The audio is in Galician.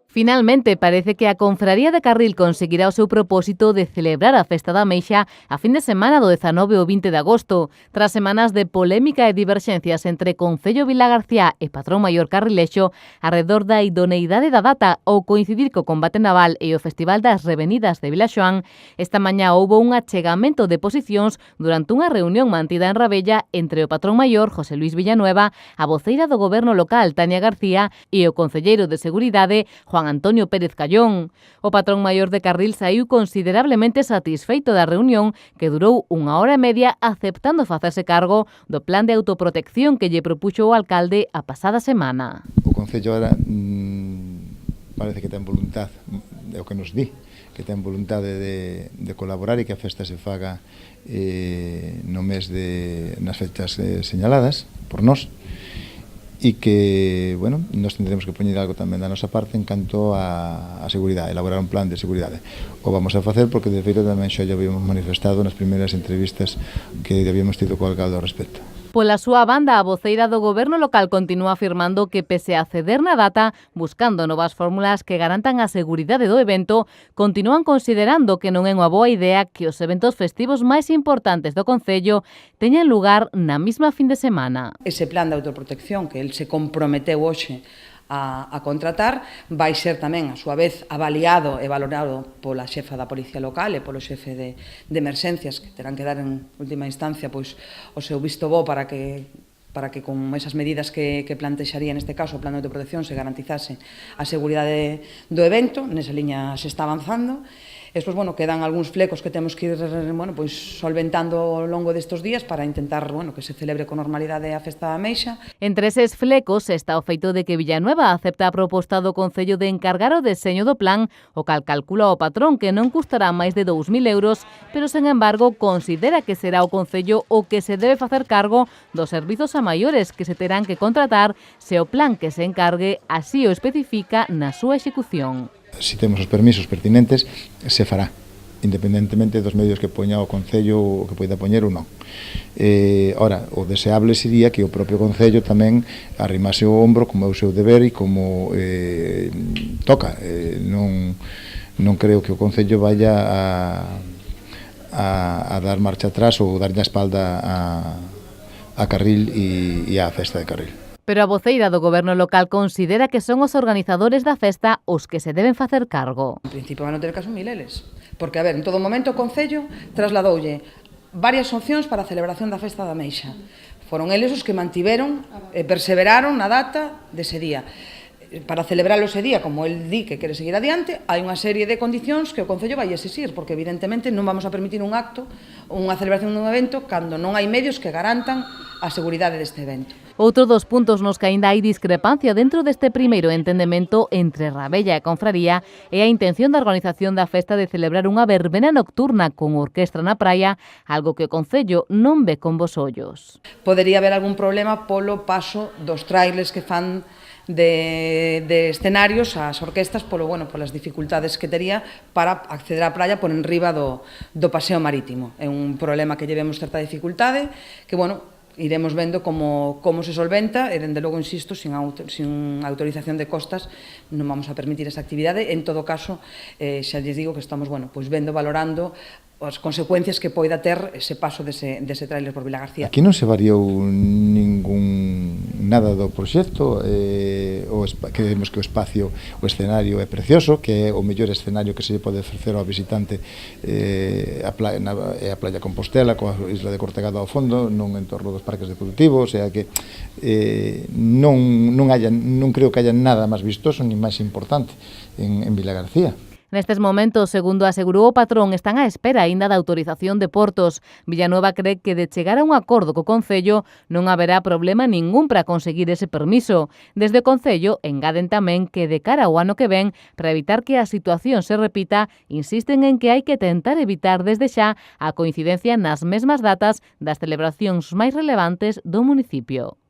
Finalmente, parece que a Confraría de Carril conseguirá o seu propósito de celebrar a Festa da Ameixa a fin de semana do 19 ou 20 de agosto. Tras semanas de polémica e diverxencias entre Concello Vilagarcía e Patrón Maior Carrilexo arredor da idoneidade da data ao coincidir co combate naval e o Festival das Revenidas de Vilaxoán, esta mañá houbo un achegamento de posicións durante unha reunión mantida en Rabella entre o Patrón Maior, José Luis Villanueva, a voceira do Goberno local, Tania García, e o concelleiro de Seguridade, Juan Antonio Pérez Callón. O Patrón Maior de Carril saiu considerablemente satisfeito da reunión que durou 1 hora e media aceptando facerse cargo do plan de autoprotección que lle propuxo o alcalde a pasada semana. O Concello ahora parece que ten voluntad, é o que nos di, que ten voluntade de colaborar e que a festa se faga no mes nas fechas señaladas por nós, e que, bueno, nós tendremos que poñer algo tamén da nosa parte en canto a seguridade, elaborar un plan de seguridade. O vamos a facer porque, de feito, tamén xa lle habíamos manifestado nas primeiras entrevistas que habíamos tido co alcalde ao respecto. Pola súa banda, a voceira do Goberno local continúa afirmando que, pese a ceder na data, buscando novas fórmulas que garantan a seguridade do evento, continúan considerando que non é unha boa idea que os eventos festivos máis importantes do Concello teñan lugar na mesma fin de semana. Ese plan de autoprotección que el se comprometeu hoxe a contratar vai ser tamén, a súa vez, avaliado e valorado pola xefa da Policía Local e polo xefe de emerxencias, que terán que dar en última instancia pois o seu visto bo para que con esas medidas que plantexaría neste caso o plan de autoprotección se garantizase a seguridade do evento. Nesa liña se está avanzando. Despois, quedan algúns flecos que temos que ir solventando ao longo destes días para intentar que se celebre con normalidade a Festa da Ameixa. Entre eses flecos está o feito de que Villanueva acepta a proposta do Concello de encargar o deseño do plan, o cal calcula o patrón que non custará máis de 2.000 euros, pero, sen embargo, considera que será o Concello o que se debe facer cargo dos servizos a maiores que se terán que contratar se o plan que se encargue así o especifica na súa execución. Se temos os permisos pertinentes, se fará, independentemente dos medios que poña o Concello ou que poida poñer ou non. Ora, o deseable sería que o propio Concello tamén arrimase o ombro como é o seu deber e como toca. Non creo que o Concello vaya a dar marcha atrás ou darlle a espalda a Carril e á Festa de Carril. Pero a voceira do Goberno local considera que son os organizadores da festa os que se deben facer cargo. En principio van a ter caso mil eles, porque, en todo momento o Concello trasladoulle varias opcións para a celebración da Festa da Ameixa. Foron eles os que mantiveron e perseveraron na data dese día. Para celebralo ese día, como el di que quere seguir adiante, hai unha serie de condicións que o Concello vai exixir, porque evidentemente non vamos a permitir un acto, unha celebración dun evento, cando non hai medios que garantan a seguridade deste evento. Outro dos puntos nos que aínda hai discrepancia dentro deste primeiro entendemento entre Rabella e Confraría é a intención da organización da festa de celebrar unha verbena nocturna con orquestra na praia, algo que o Concello non ve con bos ollos. Podería haber algún problema polo paso dos trailers que fan de escenarios ás orquestas polas dificultades que tería para acceder á praia por enriba do paseo marítimo. É un problema que llevemos certa dificultade, que, iremos vendo como se solventa e, dende logo, insisto, sin autorización de costas non vamos a permitir esa actividade. En todo caso, xa lles digo que estamos vendo, valorando as consecuencias que poida ter ese paso dese tráiler por Vilagarcía. Aquí non se variou nada do proxecto, creemos que o espacio, o escenario é precioso, que é o mellor escenario que se pode ofrecer ao visitante a Playa Compostela, coa isla de Cortegado ao fondo, non en torno dos parques deportivos, o sea que non creo que haya nada máis vistoso ni máis importante en Vilagarcía. Nestes momentos, segundo asegurou o patrón, están á espera aínda da autorización de portos. Villanueva cree que de chegar a un acordo co Concello non haberá problema ningún para conseguir ese permiso. Desde o Concello engaden tamén que de cara ao ano que ven, para evitar que a situación se repita, insisten en que hai que tentar evitar desde xa a coincidencia nas mesmas datas das celebracións máis relevantes do municipio.